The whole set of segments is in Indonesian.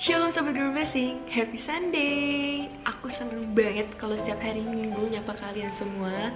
Shalom Sobat Berbasing, Happy Sunday. Aku seneng banget kalau setiap hari Minggu nyapa kalian semua.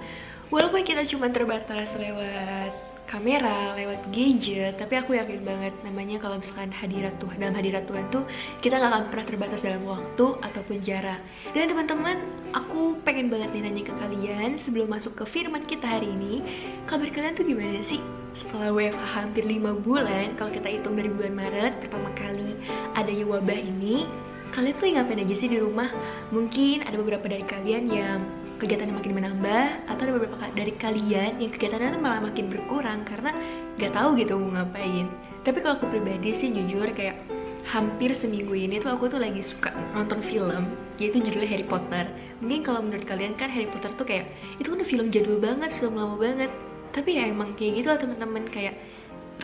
Walaupun kita cuma terbatas lewat kamera, lewat gadget, tapi aku yakin banget namanya kalau misalkan hadirat Tuhan, dalam hadirat Tuhan tuh kita gak akan pernah terbatas dalam waktu ataupun jarak. Dan teman-teman, aku pengen banget nih nanya ke kalian sebelum masuk ke firman kita hari ini, kabar kalian tuh gimana sih? Setelah WFH hampir 5 bulan, kalau kita hitung dari bulan Maret pertama kali adanya wabah ini, kalian tuh ngapain aja sih di rumah? Mungkin ada beberapa dari kalian yang kegiatannya makin menambah, atau ada beberapa dari kalian yang kegiatannya tuh malah makin berkurang karena gak tahu gitu mau ngapain. Tapi kalau aku pribadi sih jujur kayak hampir seminggu ini tuh aku tuh lagi suka nonton film, yaitu judulnya Harry Potter. Mungkin kalau menurut kalian kan Harry Potter tuh kayak itu kan udah film jadul banget, film lama banget. Tapi ya emang kayak gitu lah teman-teman, kayak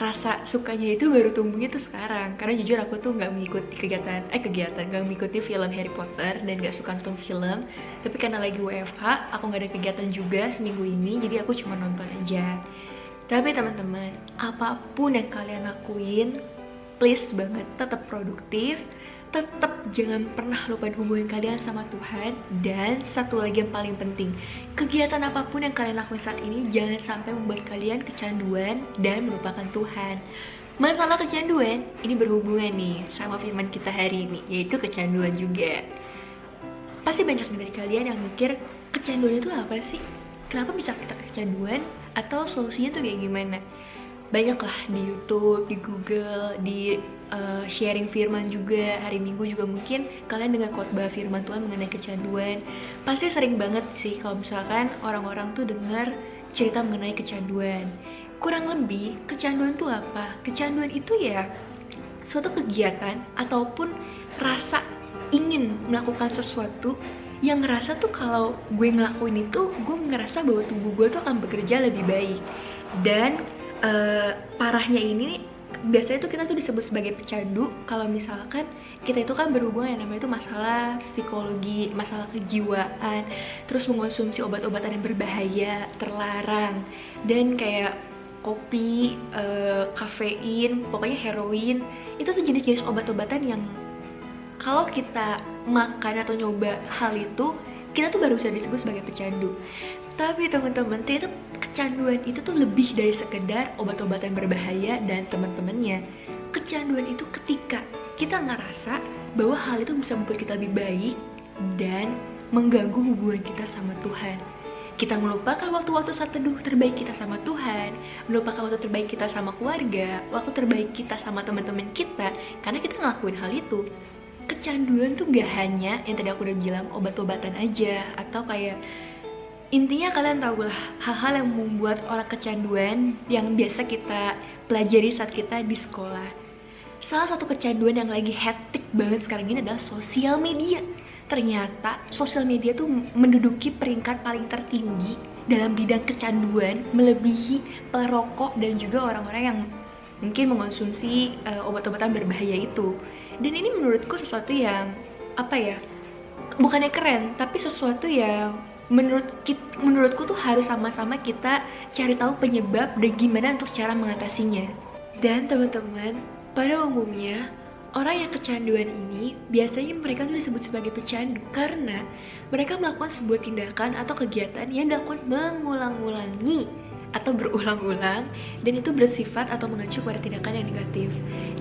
rasa sukanya itu baru tumbuhnya tuh sekarang. Karena jujur aku tuh nggak mengikuti nggak mengikuti film Harry Potter dan nggak suka nonton film. Tapi karena lagi WFH, aku nggak ada kegiatan juga seminggu ini, jadi aku cuma nonton aja. Tapi teman-teman, apapun yang kalian lakuin, please banget tetap produktif, tetap jangan pernah lupain hubungan kalian sama Tuhan. Dan satu lagi yang paling penting, kegiatan apapun yang kalian lakuin saat ini jangan sampai membuat kalian kecanduan dan melupakan Tuhan. Masalah kecanduan ini berhubungan nih sama firman kita hari ini, yaitu kecanduan juga. Pasti banyak dari kalian yang mikir kecanduan itu apa sih? Kenapa bisa kita kecanduan? Atau solusinya tuh kayak gimana? Banyaklah di YouTube, di Google, di sharing firman juga. Hari Minggu juga mungkin kalian dengar khotbah firman Tuhan mengenai kecanduan. Pasti sering banget sih kalau misalkan orang-orang tuh dengar cerita mengenai kecanduan. Kurang lebih, kecanduan tuh apa? Kecanduan itu ya suatu kegiatan ataupun rasa ingin melakukan sesuatu yang ngerasa tuh kalau gue ngelakuin itu, gue ngerasa bahwa tubuh gue tuh akan bekerja lebih baik. Dan parahnya ini biasanya tuh kita tuh disebut sebagai pecandu kalau misalkan kita itu kan berhubungan yang namanya itu masalah psikologi, masalah kejiwaan, terus mengonsumsi obat-obatan yang berbahaya, terlarang, dan kayak kopi, kafein, pokoknya heroin, itu tuh jenis-jenis obat-obatan yang kalau kita makan atau nyoba hal itu, kita tuh baru bisa disebut sebagai pecandu. Tapi teman-teman, ternyata kecanduan itu tuh lebih dari sekedar obat-obatan berbahaya dan teman-temannya. Kecanduan itu ketika kita ngerasa bahwa hal itu bisa membuat kita lebih baik dan mengganggu hubungan kita sama Tuhan. Kita melupakan waktu-waktu saat teduh terbaik kita sama Tuhan, melupakan waktu terbaik kita sama keluarga, waktu terbaik kita sama teman-teman kita, karena kita ngelakuin hal itu. Kecanduan tuh gak hanya yang tadi aku udah bilang obat-obatan aja, atau kayak intinya kalian tahu lah hal-hal yang membuat orang kecanduan yang biasa kita pelajari saat kita di sekolah. Salah satu kecanduan yang lagi hektik banget sekarang ini adalah sosial media. Ternyata sosial media tuh menduduki peringkat paling tertinggi dalam bidang kecanduan, melebihi perokok dan juga orang-orang yang mungkin mengonsumsi obat-obatan berbahaya itu. Dan ini menurutku sesuatu yang bukannya keren, tapi sesuatu yang menurutku tuh harus sama-sama kita cari tahu penyebab dan gimana untuk cara mengatasinya. Dan teman-teman, pada umumnya orang yang kecanduan ini biasanya mereka tuh disebut sebagai pecandu karena mereka melakukan sebuah tindakan atau kegiatan yang dilakukan mengulang-ulangi atau berulang-ulang, dan itu bersifat atau mengacu pada tindakan yang negatif.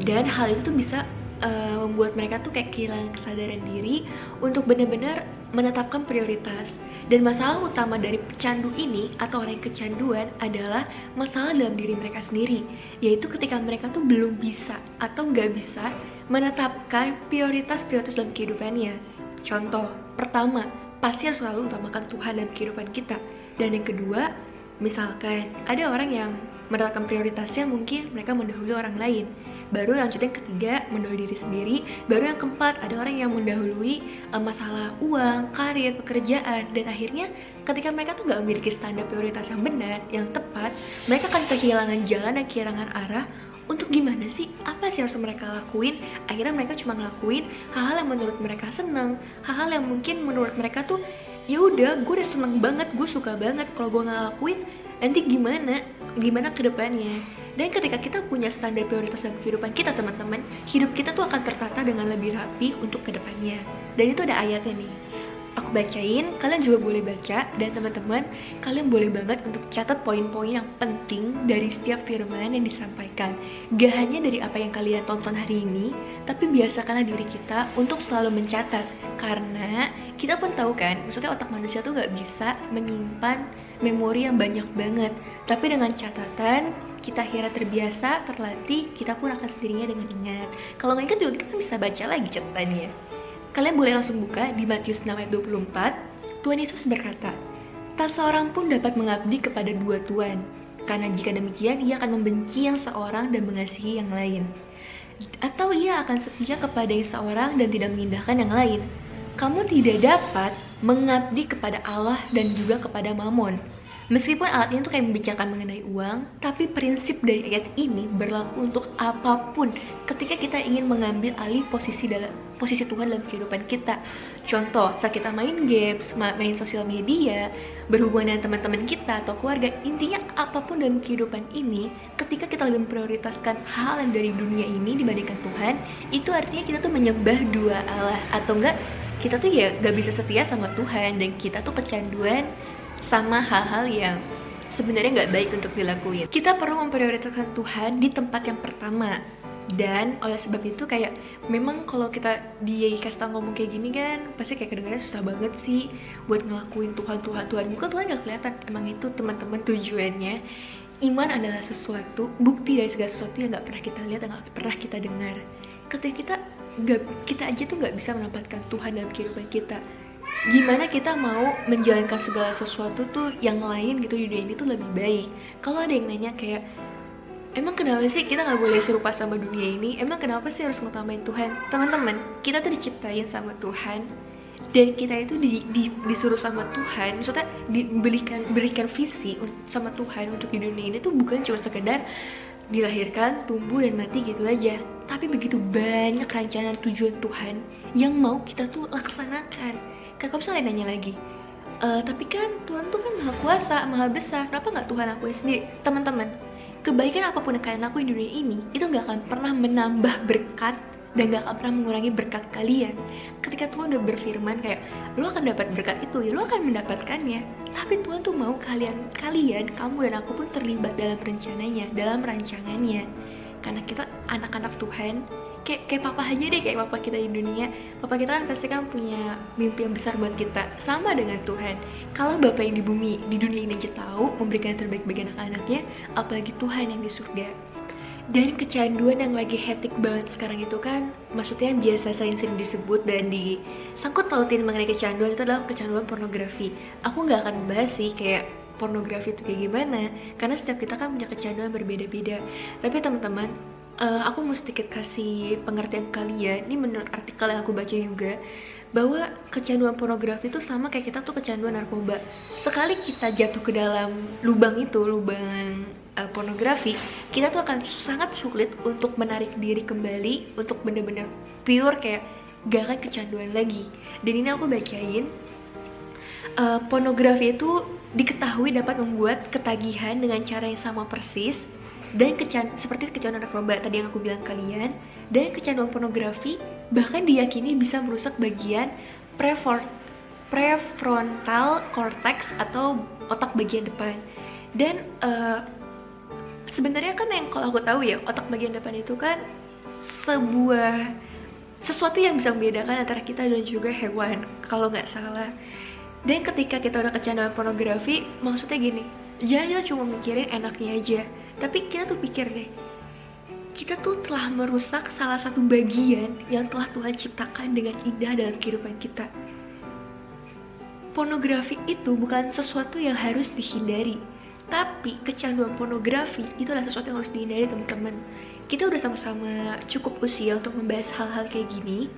Dan hal itu tuh bisa membuat mereka tuh kayak kehilangan kesadaran diri untuk benar-benar menetapkan prioritas. Dan masalah utama dari pecandu ini atau orang yang kecanduan adalah masalah dalam diri mereka sendiri, yaitu ketika mereka tuh belum bisa atau nggak bisa menetapkan prioritas-prioritas dalam kehidupannya. Contoh, pertama, pasti harus selalu utamakan Tuhan dalam kehidupan kita. Dan yang kedua, misalkan ada orang yang meletakkan prioritasnya mungkin mereka mendahului orang lain. Baru yang ketiga mendahului diri sendiri. Baru yang keempat ada orang yang mendahului masalah uang, karir, pekerjaan. Dan akhirnya ketika mereka tuh gak memiliki standar prioritas yang benar, yang tepat, mereka akan kehilangan jalan dan kehilangan arah untuk gimana sih, apa sih harus mereka lakuin. Akhirnya mereka cuma ngelakuin hal-hal yang menurut mereka seneng, hal-hal yang mungkin menurut mereka tuh ya udah, gue udah seneng banget, gue suka banget. Kalau gue nggak lakuin nanti gimana ke depannya. Dan ketika kita punya standar prioritas dalam kehidupan kita, teman-teman, hidup kita tuh akan tertata dengan lebih rapi untuk ke depannya. Dan itu ada ayatnya nih, aku bacain, kalian juga boleh baca. Dan teman-teman, kalian boleh banget untuk catat poin-poin yang penting dari setiap firman yang disampaikan. Gak hanya dari apa yang kalian tonton hari ini, tapi biasakanlah diri kita untuk selalu mencatat. Karena kita pun tahu kan, maksudnya otak manusia tuh gak bisa menyimpan memori yang banyak banget. Tapi dengan catatan, kita akhirnya terbiasa, terlatih, kita pun akan sendirinya dengan ingat. Kalau nggak ingat juga kita kan bisa baca lagi catatannya. Kalian boleh langsung buka di Matius 6 ayat 24. Tuhan Yesus berkata, "Tak seorang pun dapat mengabdi kepada dua tuan, karena jika demikian ia akan membenci yang seorang dan mengasihi yang lain. Atau ia akan setia kepada yang seorang dan tidak mengindahkan yang lain. Kamu tidak dapat mengabdi kepada Allah dan juga kepada Mamon." Meskipun alat ini tuh kayak membicarakan mengenai uang, tapi prinsip dari ayat ini berlaku untuk apapun ketika kita ingin mengambil alih posisi Tuhan dalam kehidupan kita. Contoh, saat kita main games, main sosial media, berhubungan dengan teman-teman kita atau keluarga, intinya apapun dalam kehidupan ini, ketika kita lebih memprioritaskan hal yang dari dunia ini dibandingkan Tuhan, itu artinya kita tuh menyembah dua Allah, atau enggak kita tuh ya gak bisa setia sama Tuhan, dan kita tuh kecanduan sama hal-hal yang sebenarnya nggak baik untuk dilakuin. Kita perlu memprioritaskan Tuhan di tempat yang pertama. Dan oleh sebab itu kayak memang kalau kita dikasih tau ngomong kayak gini kan pasti kayak kedengarannya susah banget sih buat ngelakuin Tuhan. Bukan Tuhan nggak kelihatan. Emang itu teman-teman tujuannya. Iman adalah sesuatu, bukti dari segala sesuatu yang nggak pernah kita lihat dan nggak pernah kita dengar. Ketika kita aja tuh nggak bisa menempatkan Tuhan dalam kehidupan kita, gimana kita mau menjalankan segala sesuatu tuh yang lain gitu di dunia ini tuh lebih baik. Kalau ada yang nanya kayak, emang kenapa sih kita gak boleh serupa sama dunia ini? Emang kenapa sih harus ngutamain Tuhan? Teman-teman, kita tuh diciptain sama Tuhan, dan kita itu disuruh sama Tuhan, maksudnya berikan visi sama Tuhan untuk di dunia ini tuh bukan cuma sekedar dilahirkan, tumbuh, dan mati gitu aja. Tapi begitu banyak rancangan tujuan Tuhan yang mau kita tuh laksanakan. Kakak misalnya nanya lagi, tapi kan Tuhan tuh kan maha kuasa, maha besar, kenapa nggak Tuhan lakuin sendiri? Teman-teman, kebaikan apapun yang kalian lakuin di dunia ini, itu nggak akan pernah menambah berkat dan gak akan pernah mengurangi berkat kalian. Ketika Tuhan udah berfirman kayak lo akan dapat berkat itu, ya lo akan mendapatkannya. Tapi Tuhan tuh mau kalian, kamu dan aku pun terlibat dalam rencananya, dalam rancangannya. Karena kita anak-anak Tuhan, kayak papa aja deh, kayak papa kita di dunia. Papa kita kan pasti kan punya mimpi yang besar buat kita, sama dengan Tuhan. Kalau bapak yang di bumi, di dunia ini aja tahu memberikan yang terbaik bagi anak-anaknya, apalagi Tuhan yang di surga. Dan kecanduan yang lagi hektik banget sekarang itu kan, maksudnya yang biasa sering disebut dan disangkut pautin mengenai kecanduan itu adalah kecanduan pornografi. Aku nggak akan bahas sih kayak pornografi itu kayak gimana, karena setiap kita kan punya kecanduan berbeda-beda. Tapi teman-teman, aku mau sedikit kasih pengertian kalian. Ini menurut artikel yang aku baca juga, bahwa kecanduan pornografi itu sama kayak kita tuh kecanduan narkoba. Sekali kita jatuh ke dalam lubang pornografi, kita tuh akan sangat sulit untuk menarik diri kembali, untuk bener-bener pure kayak gak akan kecanduan lagi. Dan ini aku bacain, pornografi itu diketahui dapat membuat ketagihan dengan cara yang sama persis dan seperti kecanduan narkoba tadi yang aku bilang kalian. Dan kecanduan pornografi bahkan diyakini bisa merusak bagian prefrontal cortex atau otak bagian depan. Dan sebenarnya kan yang kalau aku tahu ya, otak bagian depan itu kan sesuatu yang bisa membedakan antara kita dan juga hewan kalau nggak salah. Dan ketika kita udah kecanduan pornografi, maksudnya gini, jangan kita cuma mikirin enaknya aja, tapi kita tuh pikir deh, kita tuh telah merusak salah satu bagian yang telah Tuhan ciptakan dengan indah dalam kehidupan kita. Pornografi itu bukan sesuatu yang harus dihindari, Tapi kecanduan pornografi itu adalah sesuatu yang harus dihindari, teman-teman. Kita udah sama-sama cukup usia untuk membahas hal-hal kayak gini.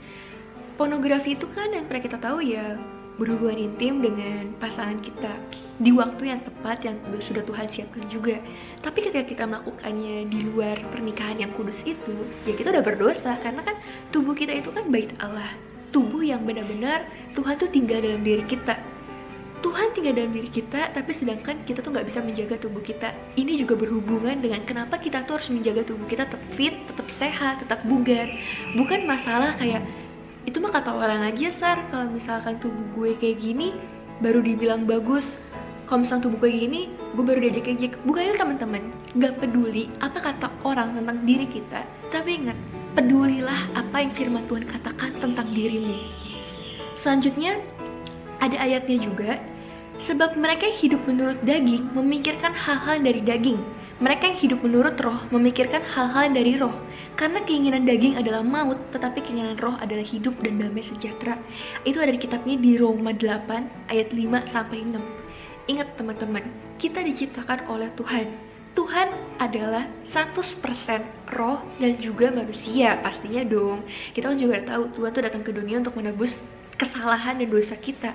Pornografi itu kan yang pernah kita tahu ya, berhubungan intim dengan pasangan kita di waktu yang tepat yang sudah Tuhan siapkan juga. Tapi ketika kita melakukannya di luar pernikahan yang kudus itu, ya kita udah berdosa, karena kan tubuh kita itu kan bait Allah, tubuh yang benar-benar Tuhan tuh tinggal dalam diri kita. Tuhan tinggal dalam diri kita, tapi sedangkan kita tuh nggak bisa menjaga tubuh kita. Ini juga berhubungan dengan kenapa kita tuh harus menjaga tubuh kita tetap fit, tetap sehat, tetap bugar. Bukan masalah kayak itu mah kata orang aja, Sar, kalau misalkan tubuh gue kayak gini baru dibilang bagus, kalau misalkan tubuh gue kayak gini gue baru diajak-ajak. Bukan itu, teman-teman. Gak peduli apa kata orang tentang diri kita, tapi ingat, pedulilah apa yang firman Tuhan katakan tentang dirimu. Selanjutnya ada ayatnya juga, sebab mereka yang hidup menurut daging memikirkan hal-hal dari daging, mereka yang hidup menurut roh memikirkan hal-hal dari roh. Karena keinginan daging adalah maut, tetapi keinginan roh adalah hidup dan damai sejahtera. Itu ada di kitabnya di Roma 8 ayat 5-6. Ingat teman-teman, kita diciptakan oleh Tuhan. Tuhan adalah 100% roh dan juga manusia, pastinya dong. Kita kan juga tahu Tuhan tuh datang ke dunia untuk menebus kesalahan dan dosa kita.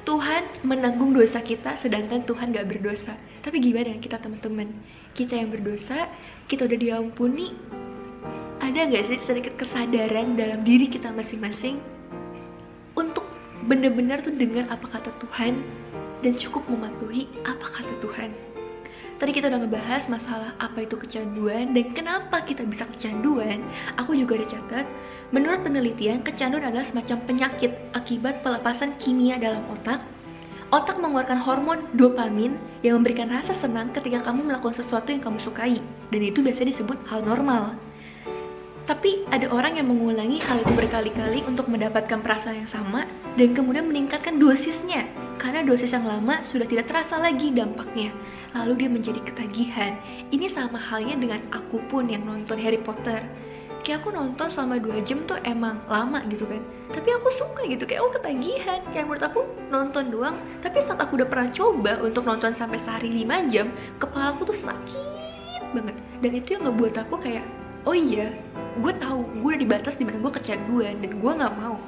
Tuhan menanggung dosa kita, sedangkan Tuhan gak berdosa. Tapi gimana dengan kita, teman-teman? Kita yang berdosa, kita udah diampuni. Ada gak sih sedikit kesadaran dalam diri kita masing-masing untuk benar-benar tuh dengar apa kata Tuhan dan cukup mematuhi apa kata Tuhan? Tadi kita udah ngebahas masalah apa itu kecanduan dan kenapa kita bisa kecanduan. Aku juga ada catat, menurut penelitian, kecanduan adalah semacam penyakit akibat pelepasan kimia dalam otak. Otak mengeluarkan hormon dopamin yang memberikan rasa senang ketika kamu melakukan sesuatu yang kamu sukai, dan itu biasanya disebut hal normal. Tapi ada orang yang mengulangi hal itu berkali-kali untuk mendapatkan perasaan yang sama dan kemudian meningkatkan dosisnya, karena dosis yang lama sudah tidak terasa lagi dampaknya. Lalu dia menjadi ketagihan. Ini sama halnya dengan aku pun yang nonton Harry Potter. Kayak aku nonton selama 2 jam tuh emang lama gitu kan, tapi aku suka gitu, kayak aku ketagihan. Kayak menurut aku nonton doang, tapi saat aku udah pernah coba untuk nonton sampai sehari 5 jam, kepala aku tuh sakit banget. Dan itu yang ngebuat aku kayak, oh iya, gue tahu gue udah di batas dimana gue kecanduan dan gue nggak mau.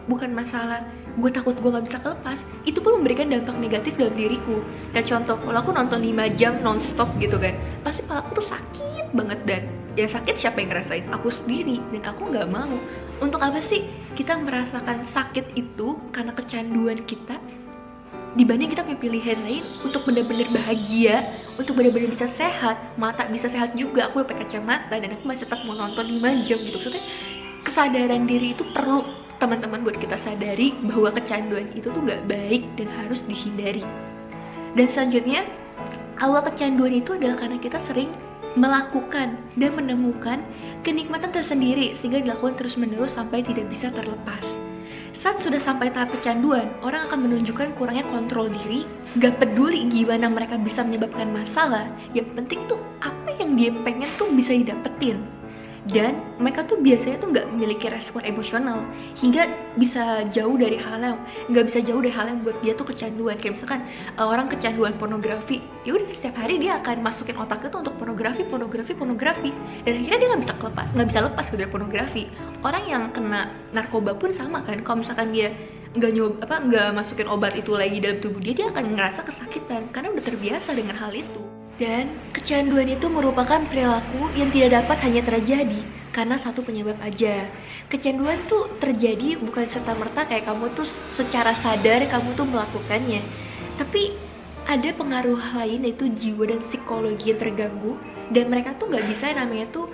Bukan masalah gue takut gue nggak bisa kelepas, itu pun memberikan dampak negatif dalam diriku. Kayak contoh, kalau aku nonton 5 jam nonstop gitu kan, pasti kepala aku tuh sakit banget, dan yang sakit siapa yang ngerasain? Aku sendiri, dan aku nggak mau. Untuk apa sih kita merasakan sakit itu karena kecanduan kita, dibanding kita punya pilihan lain untuk benar-benar bahagia, untuk benar-benar bisa sehat, mata bisa sehat juga. Aku udah pakai kacamata dan aku masih tetap mau nonton 5 jam gitu. Maksudnya kesadaran diri itu perlu, teman-teman, buat kita sadari bahwa kecanduan itu tuh gak baik dan harus dihindari. Dan selanjutnya, awal kecanduan itu adalah karena kita sering melakukan dan menemukan kenikmatan tersendiri sehingga dilakukan terus-menerus sampai tidak bisa terlepas. Saat sudah sampai tahap kecanduan, orang akan menunjukkan kurangnya kontrol diri, gak peduli gimana mereka bisa menyebabkan masalah, yang penting tuh apa yang dia pengen tuh bisa didapetin. Dan mereka tuh biasanya tuh gak memiliki respon emosional, hingga bisa jauh dari hal yang buat dia tuh kecanduan. Kayak misalkan orang kecanduan pornografi, ya udah setiap hari dia akan masukin otaknya tuh untuk pornografi, dan akhirnya dia nggak bisa lepas dari pornografi. Orang yang kena narkoba pun sama kan, kalau misalkan dia nggak masukin obat itu lagi dalam tubuh dia akan ngerasa kesakitan karena udah terbiasa dengan hal itu. Dan kecanduan itu merupakan perilaku yang tidak dapat hanya terjadi karena satu penyebab aja. Kecanduan tuh terjadi bukan serta-merta kayak kamu tuh secara sadar kamu tuh melakukannya, tapi ada pengaruh lain, yaitu jiwa dan psikologi yang terganggu, dan mereka tuh nggak bisa namanya tuh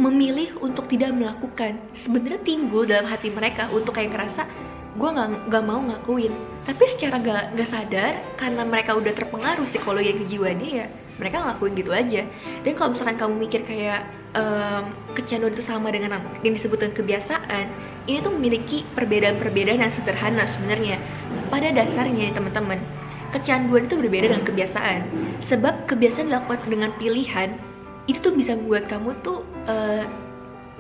memilih untuk tidak melakukan. Sebenarnya timbul dalam hati mereka untuk kayak ngerasa gue nggak mau ngakuin, tapi secara nggak sadar karena mereka udah terpengaruh psikologi kejiwaannya, ya mereka ngelakuin gitu aja. Dan kalau misalkan kamu mikir kayak kecanduan itu sama dengan yang disebutkan kebiasaan, ini tuh memiliki perbedaan-perbedaan yang sederhana sebenarnya. Pada dasarnya teman-teman, kecanduan itu berbeda dengan kebiasaan. Sebab kebiasaan dilakukan dengan pilihan, itu tuh bisa membuat kamu tuh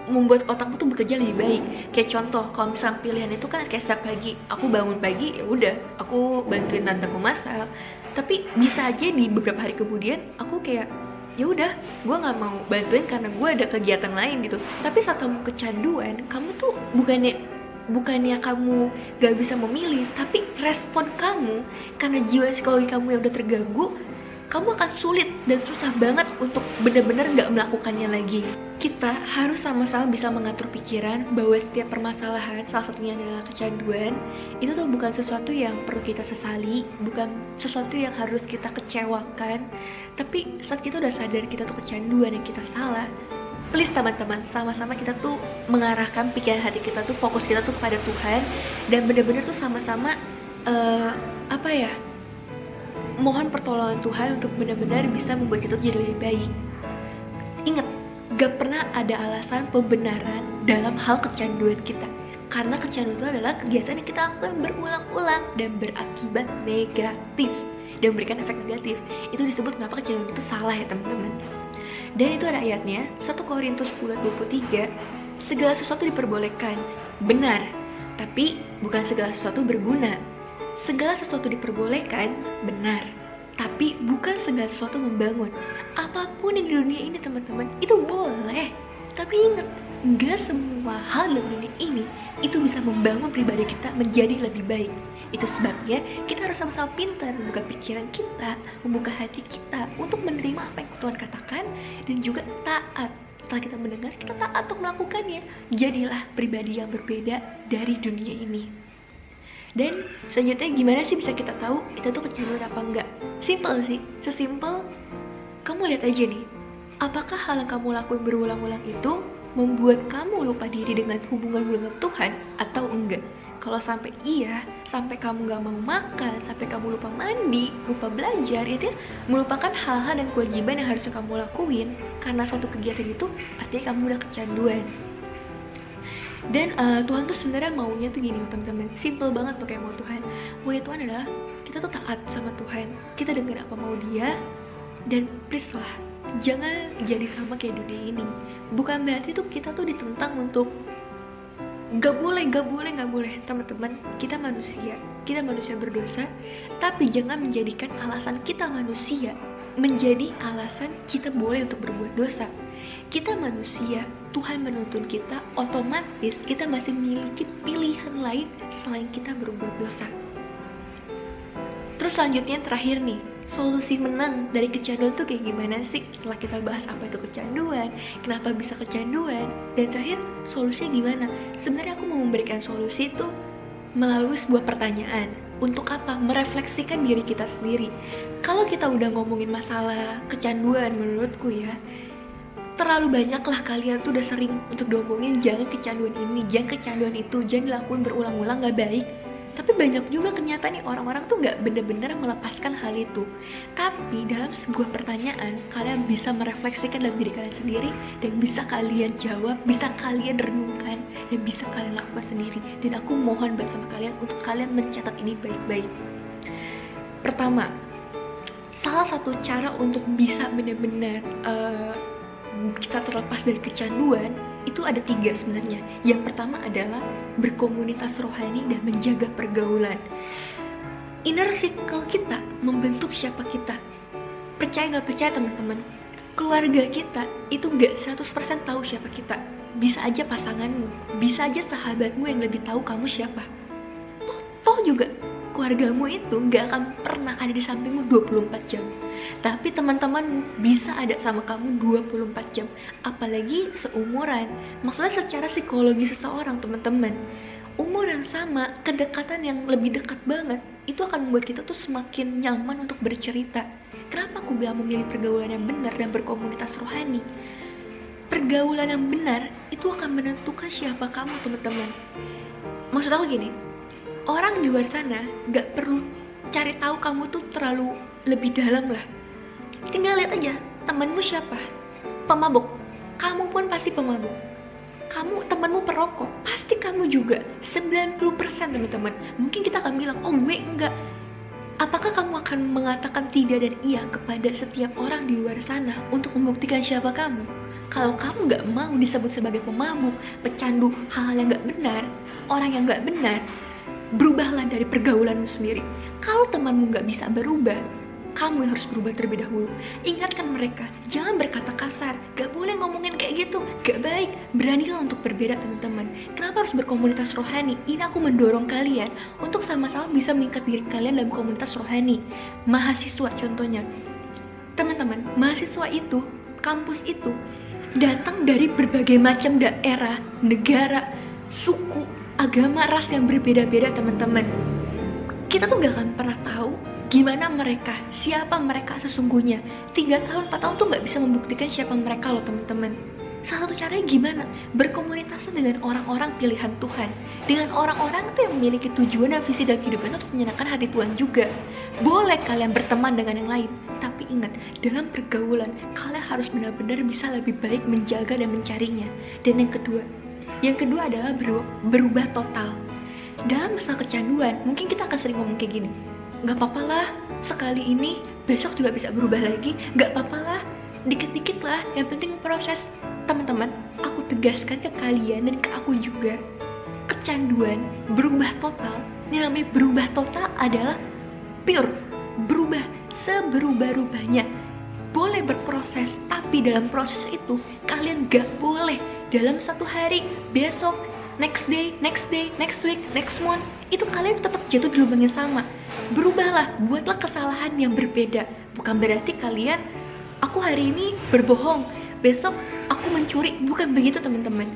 membuat otakmu tuh bekerja lebih baik. Kayak contoh, kalau misalnya pilihan itu kan kayak setiap pagi aku bangun pagi, ya udah aku bantuin tanteku masak, Tapi bisa aja di beberapa hari kemudian aku kayak ya udah, gue nggak mau bantuin karena gue ada kegiatan lain gitu. Tapi saat kamu kecanduan, kamu tuh bukannya kamu gak bisa memilih, tapi respon kamu karena jiwa psikologi kamu yang udah terganggu, kamu akan sulit dan susah banget untuk benar-benar gak melakukannya lagi. Kita harus sama-sama bisa mengatur pikiran bahwa setiap permasalahan, salah satunya adalah kecanduan, itu tuh bukan sesuatu yang perlu kita sesali, bukan sesuatu yang harus kita kecewakan. Tapi saat kita udah sadar kita tuh kecanduan dan kita salah, please teman-teman, sama-sama kita tuh mengarahkan pikiran hati kita tuh, fokus kita tuh kepada Tuhan, dan benar-benar tuh sama-sama mohon pertolongan Tuhan untuk benar-benar bisa membuat kita jadi lebih baik. Ingat, gak pernah ada alasan pembenaran dalam hal kecanduan kita. Karena kecanduan itu adalah kegiatan yang kita lakukan berulang-ulang dan berakibat negatif dan memberikan efek negatif. Itu disebut kenapa kecanduan itu salah ya teman-teman. Dan itu ada ayatnya, 1 Korintus 10:23, segala sesuatu diperbolehkan, benar, tapi bukan segala sesuatu berguna. Segala sesuatu diperbolehkan, benar, tapi bukan segala sesuatu membangun. Apapun yang di dunia ini teman-teman, itu boleh. Tapi ingat, gak semua hal dalam dunia ini itu bisa membangun pribadi kita menjadi lebih baik. Itu sebabnya kita harus sama-sama pintar membuka pikiran kita, membuka hati kita untuk menerima apa yang Tuhan katakan, dan juga taat. Setelah kita mendengar, kita taat untuk melakukannya. Jadilah pribadi yang berbeda dari dunia ini. Dan selanjutnya gimana sih bisa kita tahu kita tuh kecanduan apa enggak? Simple sih, sesimpel kamu lihat aja nih, apakah hal yang kamu lakuin berulang-ulang itu membuat kamu lupa diri dengan hubunganmu dengan Tuhan atau enggak? Kalau sampai iya, sampai kamu gak mau makan, sampai kamu lupa mandi, lupa belajar, itu melupakan hal-hal dan kewajiban yang harusnya kamu lakuin karena suatu kegiatan itu, artinya kamu udah kecanduan. Dan Tuhan tuh sebenarnya maunya tuh gini teman-teman, simple banget tuh kayak mau Tuhan. Maunya Tuhan adalah kita tuh taat sama Tuhan, kita dengar apa mau Dia, dan please lah jangan jadi sama kayak dunia ini. Bukan berarti tuh kita tuh ditentang untuk gak boleh teman-teman. Kita manusia berdosa, tapi jangan menjadikan alasan kita manusia menjadi alasan kita boleh untuk berbuat dosa. Kita manusia, Tuhan menuntun kita, otomatis kita masih memiliki pilihan lain selain kita berbuat dosa. Terus selanjutnya terakhir nih, solusi menang dari kecanduan tuh kayak gimana sih? Setelah kita bahas apa itu kecanduan, kenapa bisa kecanduan, dan terakhir solusinya gimana? Sebenarnya aku mau memberikan solusi itu melalui sebuah pertanyaan. Untuk apa? Merefleksikan diri kita sendiri. Kalau kita udah ngomongin masalah kecanduan, menurutku ya, terlalu banyaklah kalian tuh udah sering untuk diomongin jangan kecanduan ini, jangan kecanduan itu, jangan dilakuin berulang-ulang, gak baik. Tapi banyak juga kenyataannya orang-orang tuh gak bener-bener melepaskan hal itu. Tapi dalam sebuah pertanyaan, kalian bisa merefleksikan dalam diri kalian sendiri, dan bisa kalian jawab, bisa kalian renungkan, dan bisa kalian lakukan sendiri. Dan aku mohon banget sama kalian untuk kalian mencatat ini baik-baik. Pertama, salah satu cara untuk bisa bener-bener kita terlepas dari kecanduan itu ada 3 sebenarnya. Yang pertama adalah berkomunitas rohani dan menjaga pergaulan. Inner circle kita membentuk siapa kita. Percaya gak percaya teman-teman, keluarga kita itu gak 100% tahu siapa kita. Bisa aja pasanganmu, bisa aja sahabatmu yang lebih tahu kamu siapa. Toh juga keluargamu itu gak akan pernah ada di sampingmu 24 jam. Tapi teman-temanmu bisa ada sama kamu 24 jam. Apalagi seumuran. Maksudnya secara psikologi seseorang teman-teman, umur yang sama, kedekatan yang lebih dekat banget, itu akan membuat kita tuh semakin nyaman untuk bercerita. Kenapa aku bilang memilih pergaulan yang benar dan berkomunitas rohani? Pergaulan yang benar itu akan menentukan siapa kamu teman-teman. Maksud aku gini, orang di luar sana gak perlu cari tahu kamu tuh terlalu lebih dalam lah. Tinggal lihat aja temanmu siapa, pemabuk, kamu pun pasti pemabuk. Temanmu perokok, pasti kamu juga. 90% teman-teman. Mungkin kita akan bilang, oh gue enggak. Apakah kamu akan mengatakan tidak dan iya kepada setiap orang di luar sana untuk membuktikan siapa kamu? Kalau kamu gak mau disebut sebagai pemabuk, pecandu, hal-hal yang gak benar, orang yang gak benar, berubahlah dari pergaulanmu sendiri. Kalau temanmu gak bisa berubah, kamu yang harus berubah terlebih dahulu. Ingatkan mereka, jangan berkata kasar, gak boleh ngomongin kayak gitu, gak baik. Beranilah untuk berbeda teman-teman. Kenapa harus berkomunitas rohani? Ini aku mendorong kalian untuk sama-sama bisa meningkat diri kalian dalam komunitas rohani. Mahasiswa contohnya, teman-teman, mahasiswa itu, kampus itu datang dari berbagai macam daerah, negara, suku, agama, ras yang berbeda-beda teman-teman. Kita tuh gak akan pernah tahu gimana mereka, siapa mereka sesungguhnya. 3 tahun, 4 tahun tuh gak bisa membuktikan siapa mereka loh teman-teman. Salah satu caranya gimana? Berkomunikasi dengan orang-orang pilihan Tuhan, dengan orang-orang tuh yang memiliki tujuan dan visi dalam hidupnya untuk menyenangkan hati Tuhan juga. Boleh kalian berteman dengan yang lain, tapi ingat, dalam pergaulan kalian harus benar-benar bisa lebih baik menjaga dan mencarinya. Dan yang kedua adalah berubah total. Dalam masalah kecanduan, mungkin kita akan sering ngomong kayak gini, gak apa-apa lah, sekali ini, besok juga bisa berubah lagi, gak apa-apa lah, dikit-dikit lah, yang penting proses. Teman-teman, aku tegaskan ke kalian dan ke aku juga, kecanduan, berubah total, ini namanya berubah total adalah pure, berubah seberubah-ubahnya. Boleh berproses, tapi dalam proses itu, kalian gak boleh dalam 1 hari, besok, next day, next week, next month, itu kalian tetap jatuh di lubang yang sama. Berubahlah, buatlah kesalahan yang berbeda. Bukan berarti kalian, aku hari ini berbohong, besok aku mencuri. Bukan begitu teman-teman.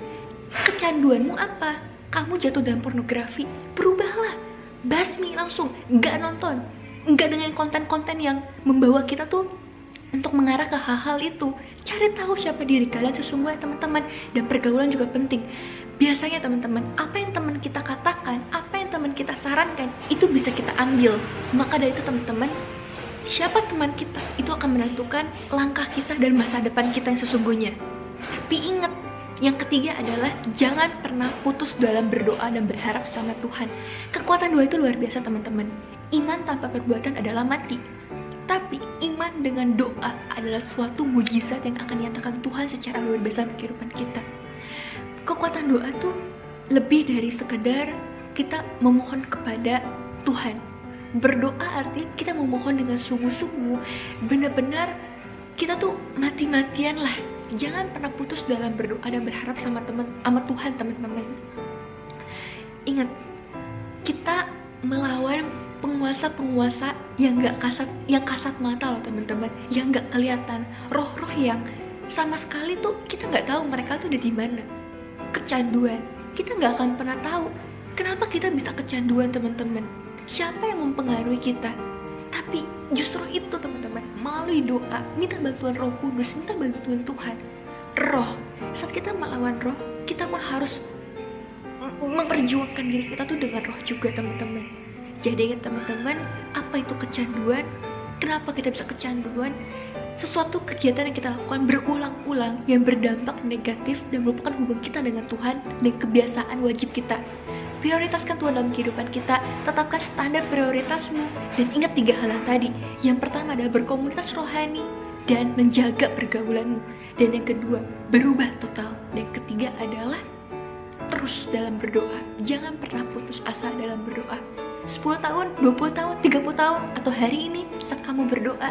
Kecanduanmu apa? Kamu jatuh dalam pornografi, berubahlah. Basmi langsung, gak nonton. Gak dengan konten-konten yang membawa kita tuh untuk mengarah ke hal-hal itu. Cari tahu siapa diri kalian sesungguhnya teman-teman. Dan pergaulan juga penting. Biasanya teman-teman, apa yang teman kita katakan, apa yang teman kita sarankan, itu bisa kita ambil. Maka dari itu teman-teman, siapa teman kita, itu akan menentukan langkah kita dan masa depan kita yang sesungguhnya. Tapi ingat, yang ketiga adalah jangan pernah putus dalam berdoa dan berharap sama Tuhan. Kekuatan doa itu luar biasa teman-teman. Iman tanpa perbuatan adalah mati. Tapi iman dengan doa adalah suatu mujizat yang akan dinyatakan Tuhan secara luar biasa dalam kehidupan kita. Kekuatan doa tuh lebih dari sekedar kita memohon kepada Tuhan. Berdoa artinya kita memohon dengan sungguh-sungguh, benar-benar kita tuh mati-matian lah. Jangan pernah putus dalam berdoa dan berharap sama Tuhan teman-teman. Ingat, kita melawan penguasa-penguasa yang kasat mata loh teman-teman, yang gak kelihatan, roh-roh yang sama sekali tuh kita nggak tahu mereka tuh ada di mana. Kecanduan, kita nggak akan pernah tahu kenapa kita bisa kecanduan teman-teman. Siapa yang mempengaruhi kita? Tapi justru itu teman-teman, melalui doa, minta bantuan Roh Kudus, minta bantuan Tuhan. Roh, saat kita melawan roh, kita harus memperjuangkan diri kita tuh dengan roh juga teman-teman. Jadi ingat teman-teman, apa itu kecanduan? Kenapa kita bisa kecanduan? Sesuatu kegiatan yang kita lakukan berulang-ulang yang berdampak negatif dan merupakan hubungan kita dengan Tuhan dan kebiasaan wajib kita. Prioritaskan Tuhan dalam kehidupan kita, tetapkan standar prioritasmu, dan ingat 3 hal yang tadi. Yang pertama adalah berkomunitas rohani dan menjaga pergaulanmu. Dan yang kedua, berubah total. Dan yang ketiga adalah terus dalam berdoa. Jangan pernah putus asa dalam berdoa. 10 tahun, 20 tahun, 30 tahun, atau hari ini saat kamu berdoa,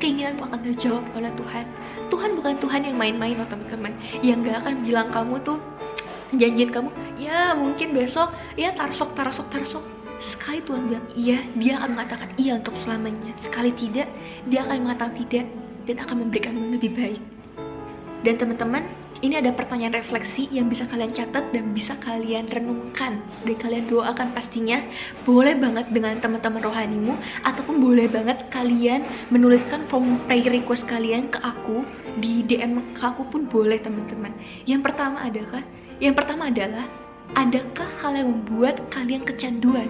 keinginanmu akan terjawab oleh Tuhan. Tuhan bukan Tuhan yang main-main loh teman-teman, yang gak akan bilang kamu tuh, janjiin kamu, ya mungkin besok, ya tarsok. Sekali Tuhan bilang iya, dia akan mengatakan iya untuk selamanya. Sekali tidak, dia akan mengatakan tidak, dan akan memberikan yang lebih baik. Dan teman-teman, ini ada pertanyaan refleksi yang bisa kalian catat dan bisa kalian renungkan dan kalian doakan pastinya. Boleh banget dengan teman-teman rohanimu, ataupun boleh banget kalian menuliskan form prayer request kalian ke aku di DM ke aku pun boleh teman-teman. Yang pertama adalah adakah hal yang membuat kalian kecanduan?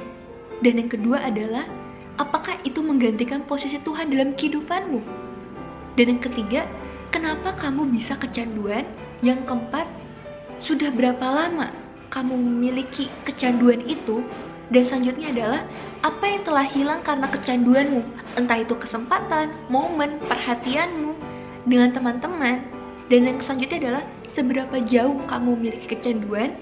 Dan yang kedua adalah apakah itu menggantikan posisi Tuhan dalam kehidupanmu? Dan yang ketiga, kenapa kamu bisa kecanduan? Yang keempat, sudah berapa lama kamu memiliki kecanduan itu? Dan selanjutnya adalah apa yang telah hilang karena kecanduanmu? Entah itu kesempatan, momen, perhatianmu dengan teman-teman. Dan yang selanjutnya adalah seberapa jauh kamu memiliki kecanduan?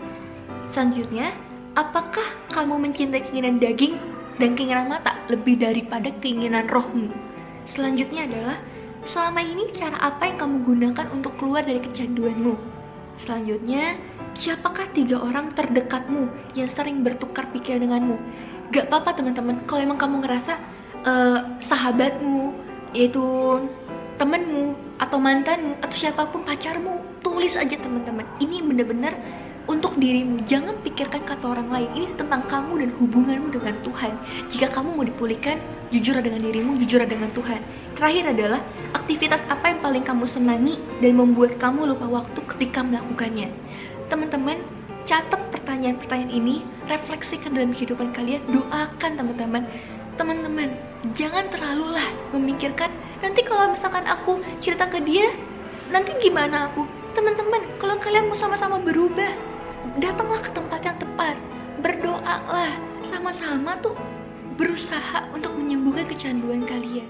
Selanjutnya, apakah kamu mencintai keinginan daging dan keinginan mata lebih daripada keinginan rohmu? Selanjutnya adalah, selama ini cara apa yang kamu gunakan untuk keluar dari kecanduanmu? Selanjutnya, siapakah 3 orang terdekatmu yang sering bertukar pikiran denganmu? Gak apa-apa teman-teman, kalau emang kamu ngerasa sahabatmu, yaitu temenmu, atau mantanmu, atau siapapun pacarmu, tulis aja teman-teman. Ini bener-bener untuk dirimu, jangan pikirkan kata orang lain. Ini tentang kamu dan hubunganmu dengan Tuhan. Jika kamu mau dipulihkan, jujur dengan dirimu, jujur dengan Tuhan. Terakhir adalah, aktivitas apa yang paling kamu senangi dan membuat kamu lupa waktu ketika melakukannya? Teman-teman, catat pertanyaan-pertanyaan ini, refleksikan dalam kehidupan kalian, doakan teman-teman. Teman-teman, jangan terlalulah memikirkan, nanti kalau misalkan aku cerita ke dia, nanti gimana aku? Teman-teman, kalau kalian mau sama-sama berubah, datanglah ke tempat yang tepat, berdoalah, sama-sama tuh berusaha untuk menyembuhkan kecanduan kalian.